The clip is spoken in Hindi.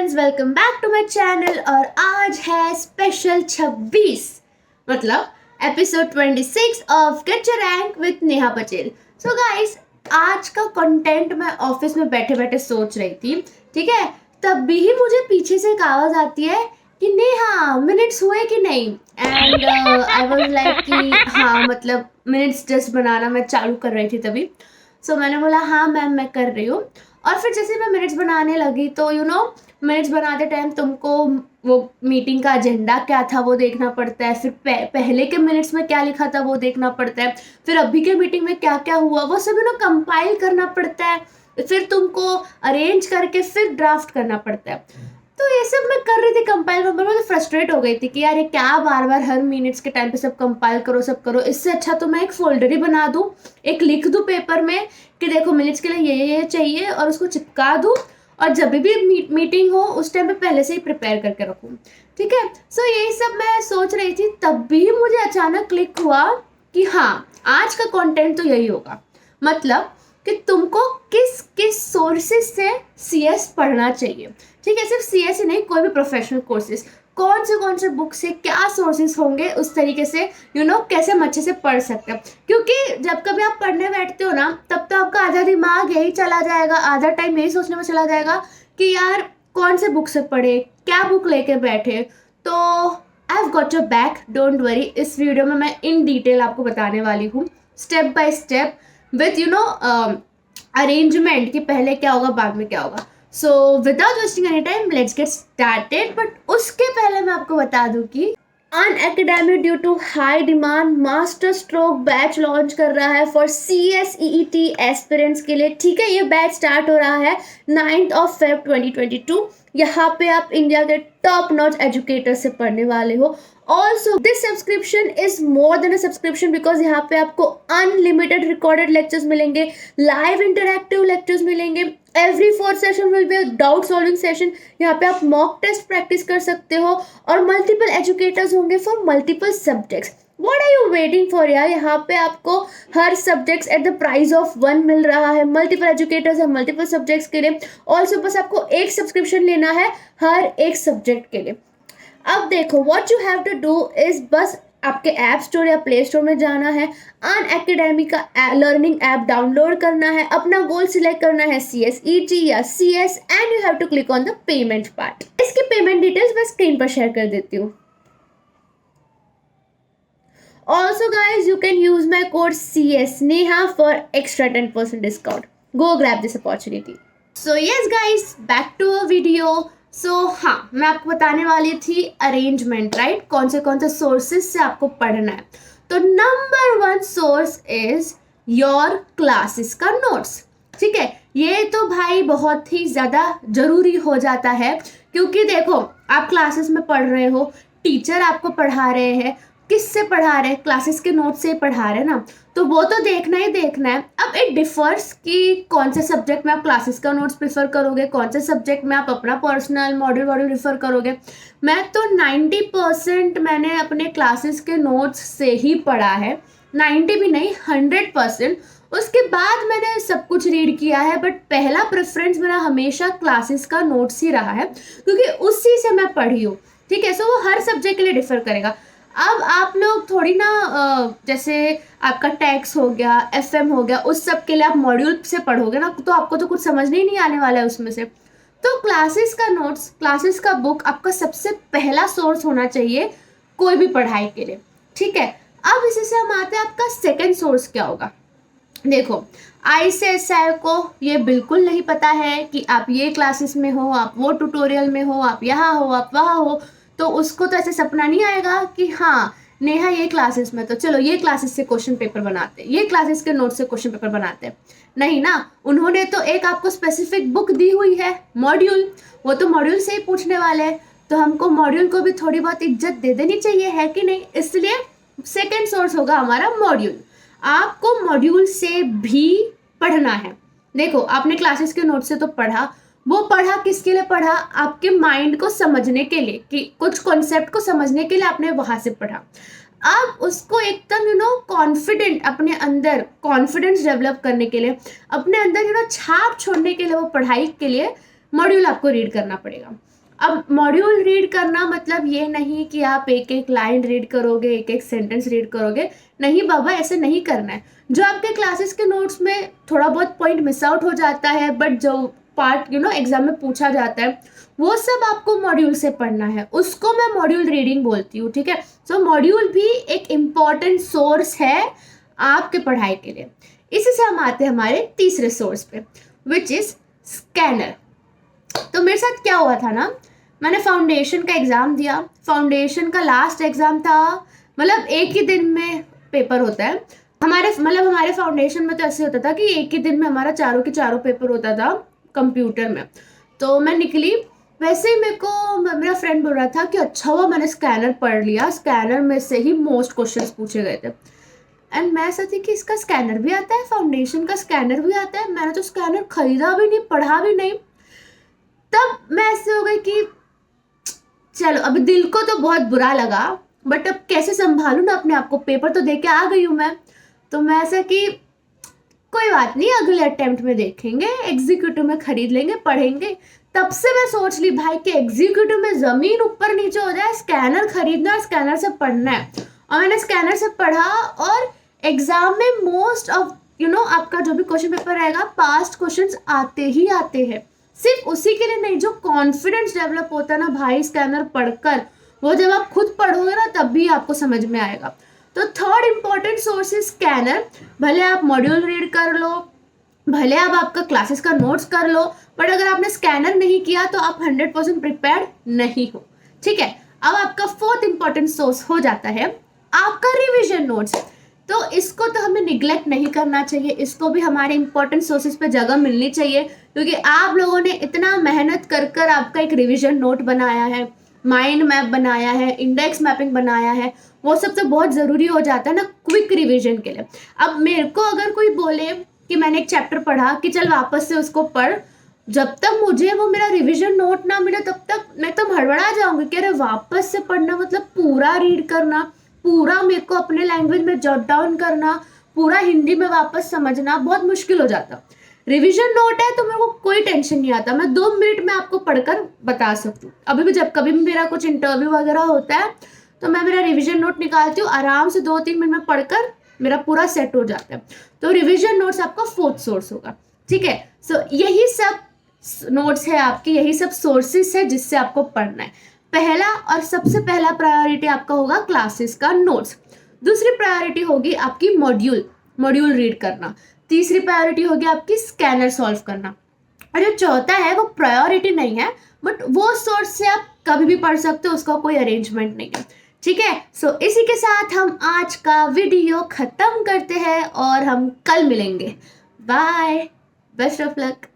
Friends, welcome back to my channel. और आज है स्पेशल 26 मतलब episode 26 of get your rank with Neha Patel. So guys, आज का कंटेंट मैं ऑफिस में बैठे बैठे सोच रही थी, ठीक है। तभी ही मुझे पीछे से एक आवाज आती है कि नेहा मिनट्स हुए कि नहीं। एंड आई वाज लाइक कि हाँ, मतलब मिनट्स जस्ट बनाना मैं चालू कर रही थी तभी। सो मैंने बोला हाँ मैम, मैं कर रही हूँ। और फिर जैसे मैं मिनट्स बनाने लगी तो मिनट्स बनाते टाइम तुमको वो मीटिंग का एजेंडा क्या था वो देखना पड़ता है, फिर पहले के मिनट्स में क्या लिखा था वो देखना पड़ता है, फिर अभी के मीटिंग में क्या क्या हुआ वो सब कंपाइल करना पड़ता है, फिर तुमको अरेंज करके फिर ड्राफ्ट करना पड़ता है। तो ये सब मैं कर रही थी कंपाइल कंपाइल, मैं तो फ्रस्ट्रेट हो गई थी कि यार ये क्या बार बार हर मिनट्स के टाइम पे सब कंपाइल करो सब करो। इससे अच्छा तो मैं एक फोल्डर ही बना दूँ, एक लिख दूँ पेपर में कि देखो मिनट्स के लिए ये चाहिए, और उसको चिपका दूँ, और जब भी मीटिंग हो उस टाइम पे पहले से ही प्रिपेयर करके रखूँ, ठीक है। सो यही सब मैं सोच रही थी, तब भी मुझे अचानक क्लिक हुआ कि हाँ, आज का कंटेंट तो यही होगा। मतलब कि तुमको किस किस सोर्सेज से सीएस पढ़ना चाहिए, ठीक है। सिर्फ सीएस ही नहीं, कोई भी प्रोफेशनल कोर्सेज, कौन से बुक से क्या सोर्सेज होंगे, उस तरीके से कैसे हम अच्छे से पढ़ सकते हैं। क्योंकि जब कभी आप पढ़ने बैठते हो ना, तब तो आपका आधा दिमाग यही चला जाएगा, आधा टाइम यही सोचने में चला जाएगा कि यार कौन से बुक से पढ़े, क्या बुक लेके बैठे। तो I have got your back, don't worry. इस वीडियो में मैं इन डिटेल आपको बताने वाली हूँ, step by step, with arrangement कि पहले क्या होगा बाद में क्या होगा। So without wasting any time let's get started. But उसके पहले मैं आपको बता दूं कि Unacademy due to high demand master stroke batch launch कर रहा है फॉर CSEET एस्पिरेंट्स के लिए, ठीक है। ये बैच स्टार्ट हो रहा है 9 Feb 2022। यहाँ पे आप इंडिया के टॉप नॉच एजुकेटर से पढ़ने वाले हो। Also this subscription is more than a subscription, because यहाँ पे आपको अनलिमिटेड रिकॉर्डेड लेक्चर्स मिलेंगे, लाइव इंटरैक्टिव लेक्चर्स मिलेंगे, every 4th session will be a doubt solving session. यहाँ पे आप मॉक टेस्ट प्रैक्टिस कर सकते हो, और मल्टीपल एजुकेटर्स होंगे for multiple subjects. What are you waiting for यार? यहाँ पे आपको हर subjects at the price of 1 मिल रहा है, मल्टीपल एजुकेटर्स है मल्टीपल सब्जेक्ट्स के लिए। ऑल्सो बस आपको एक सब्सक्रिप्शन लेना है हर एक सब्जेक्ट के लिए। अब देखो, what you have to do is बस आपके ऐप स्टोर या प्ले स्टोर में जाना है, अन एकेडमी का लर्निंग ऐप डाउनलोड करना है, अपना गोल सिलेक्ट करना है CSET या CS, and you have to click on the payment part. इसकी पेमेंट डिटेल्स मैं स्क्रीन पर शेयर कर देती हूँ। Also guys, you can use my code CSNEHA for extra 10% discount. Go grab this opportunity. So yes guys, back to a video. So हाँ, मैं आपको बताने वाली थी अरेंजमेंट, राइट। कौन से सोर्सेज से आपको पढ़ना है। तो number 1 source is your classes का नोट्स, ठीक है। ये तो भाई बहुत ही ज़्यादा ज़रूरी हो जाता है, क्योंकि देखो आप क्लासेस में पढ़ रहे हो, टीचर आपको पढ़ा रहे हैं, किससे पढ़ा रहे हैं, क्लासेस के नोट से पढ़ा रहे हैं ना, तो वो तो देखना ही देखना है। अब इट डिफर्स कि कौन से सब्जेक्ट में आप क्लासेस का नोट्स प्रेफर करोगे, कौन से सब्जेक्ट में आप अपना पर्सनल मॉड्यूल रिफर करोगे। मैं तो 90% मैंने अपने क्लासेस के नोट्स से ही पढ़ा है, 90 भी नहीं 100%। उसके बाद मैंने सब कुछ रीड किया है, बट पहला प्रेफरेंस मेरा हमेशा क्लासेस का नोट्स ही रहा है, क्योंकि उसी से मैं पढ़ी हूँ, ठीक है। सो वो हर सब्जेक्ट के लिए डिफर करेगा। अब आप लोग थोड़ी ना जैसे आपका टैक्स हो गया, FM हो गया, उस सब के लिए आप मॉड्यूल से पढ़ोगे ना, तो आपको तो कुछ समझने ही नहीं आने वाला है उसमें से। तो क्लासेस का नोट्स, क्लासेस का बुक आपका सबसे पहला सोर्स होना चाहिए कोई भी पढ़ाई के लिए, ठीक है। अब इसी से हम आते हैं, आपका सेकेंड सोर्स क्या होगा। देखो ICSI को ये बिल्कुल नहीं पता है कि आप ये क्लासेस में हो, आप वो ट्यूटोरियल में हो, आप यहाँ हो, आप वहाँ हो, तो उसको तो ऐसे सपना नहीं आएगा कि हाँ नेहा ये क्लासेस में, तो चलो ये क्लासेस से क्वेश्चन पेपर बनाते हैं, ये क्लासेस के नोट से क्वेश्चन पेपर बनाते हैं। नहीं ना, उन्होंने तो एक आपको स्पेसिफिक बुक दी हुई है, मॉड्यूल, वो तो मॉड्यूल से ही पूछने वाले हैं, तो हमको मॉड्यूल को भी थोड़ी बहुत इज्जत दे देनी चाहिए, है कि नहीं। इसलिए सेकेंड सोर्स होगा हमारा मॉड्यूल। आपको मॉड्यूल से भी पढ़ना है। देखो आपने क्लासेस के नोट से तो पढ़ा, वो पढ़ा किसके लिए पढ़ा, आपके माइंड को समझने के लिए, कि कुछ कॉन्सेप्ट को समझने के लिए आपने वहां से पढ़ा। अब उसको एकदम कॉन्फिडेंट, अपने अंदर कॉन्फिडेंस डेवलप करने के लिए, अपने अंदर छाप छोड़ने के लिए, वो पढ़ाई के लिए मॉड्यूल आपको रीड करना पड़ेगा। अब मॉड्यूल रीड करना मतलब ये नहीं कि आप एक एक लाइन रीड करोगे, एक एक सेंटेंस रीड करोगे, नहीं बाबा, ऐसे नहीं करना है। जो आपके क्लासेस के नोट्स में थोड़ा बहुत पॉइंट मिस आउट हो जाता है, बट जो पार्ट एग्जाम में पूछा जाता है वो सब आपको मॉड्यूल से पढ़ना है, उसको मैं मॉड्यूल रीडिंग बोलती हूँ, ठीक है। सो मॉड्यूल भी एक इम्पॉर्टेंट सोर्स है आपके पढ़ाई के लिए। इसी से हम आते हैं हमारे तीसरे सोर्स पे, विच इज स्कैनर। तो मेरे साथ क्या हुआ था ना, मैंने फाउंडेशन का एग्ज़ाम दिया, फाउंडेशन का लास्ट एग्ज़ाम था, मतलब एक ही दिन में पेपर होता है हमारे फाउंडेशन में तो ऐसे होता था कि एक ही दिन में हमारा चारों के चारों पेपर होता था कंप्यूटर में। तो मैं निकली, वैसे ही मेरा फ्रेंड बोल रहा था कि अच्छा हुआ मैंने स्कैनर पढ़ लिया, स्कैनर में से ही मोस्ट क्वेश्चंस पूछे गए थे। एंड मैं ऐसा थी कि इसका स्कैनर भी आता है, फाउंडेशन का स्कैनर भी आता है, मैंने तो स्कैनर खरीदा भी नहीं, पढ़ा भी नहीं। तब मैं ऐसे हो गई कि चलो, अब दिल को तो बहुत बुरा लगा, बट अब कैसे संभालूं ना अपने आप को, पेपर तो दे के आ गई हूँ मैं। तो मैं ऐसा कि कोई बात नहीं, अगले अटेम्प्ट में देखेंगे, एग्जीक्यूटिव में खरीद लेंगे, पढ़ेंगे। तब से मैं सोच ली भाई कि एग्जीक्यूटिव में जमीन ऊपर नीचे हो जाए, स्कैनर खरीदना है, स्कैनर से पढ़ना है। और मैंने स्कैनर से पढ़ा, और एग्जाम में मोस्ट ऑफ आपका जो भी क्वेश्चन पेपर रहेगा, पास्ट क्वेश्चंस आते ही आते हैं। सिर्फ उसी के लिए नहीं, जो कॉन्फिडेंस डेवलप होता है ना भाई स्कैनर पढ़कर, वो जब आप खुद पढ़ोगे ना तब भी आपको समझ में आएगा। तो third important source is scanner. भले आप मॉड्यूल रीड कर लो, भले आप आपका क्लासेस का नोट्स कर लो, बट अगर आपने स्कैनर नहीं किया तो आप 100% प्रिपेयर्ड नहीं हो, ठीक है। अब आपका फोर्थ इंपॉर्टेंट सोर्स हो जाता है आपका रिविजन नोट्स। तो इसको तो हमें निग्लेक्ट नहीं करना चाहिए, इसको भी हमारे इंपॉर्टेंट सोर्सेज पे जगह मिलनी चाहिए, क्योंकि आप लोगों ने इतना मेहनत कर आपका एक रिविजन नोट बनाया है, माइंड मैप बनाया है, इंडेक्स मैपिंग बनाया है, वो सब तो बहुत ज़रूरी हो जाता है ना क्विक रिविजन के लिए। अब मेरे को अगर कोई बोले कि मैंने एक चैप्टर पढ़ा कि चल वापस से उसको पढ़, जब तक मुझे वो मेरा रिविजन नोट ना मिले तब तक मैं तो हड़बड़ा जाऊंगी कि अरे वापस से पढ़ना मतलब पूरा रीड करना, पूरा मेरे को अपने लैंग्वेज में जॉट डाउन करना, पूरा हिंदी में वापस समझना बहुत मुश्किल हो जाता। रिवीजन नोट है तो मेरे को कोई टेंशन नहीं आता, मैं 2 मिनट में आपको पढ़कर बता सकती हूँ। अभी भी जब कभी भी मेरा कुछ इंटरव्यू वगैरह होता है तो मैं मेरा रिवीजन नोट निकालती हूँ, आराम से 2-3 मिनट में पढ़कर मेरा पूरा सेट हो जाता है। तो रिवीजन नोट्स आपका फोर्थ सोर्स होगा, ठीक है। सो यही सब नोट्स है आपके, यही सब सोर्सेस है जिससे आपको पढ़ना है। पहला और सबसे पहला प्रायोरिटी आपका होगा क्लासेस का नोट्स, दूसरी प्रायोरिटी होगी आपकी मॉड्यूल रीड करना, तीसरी प्रायोरिटी होगी आपकी स्कैनर सॉल्व करना, और जो चौथा है वो प्रायोरिटी नहीं है, बट वो सोर्स से आप कभी भी पढ़ सकते हो, उसका कोई अरेंजमेंट नहीं है, ठीक है। सो इसी के साथ हम आज का वीडियो खत्म करते हैं और हम कल मिलेंगे। Bye, best of luck.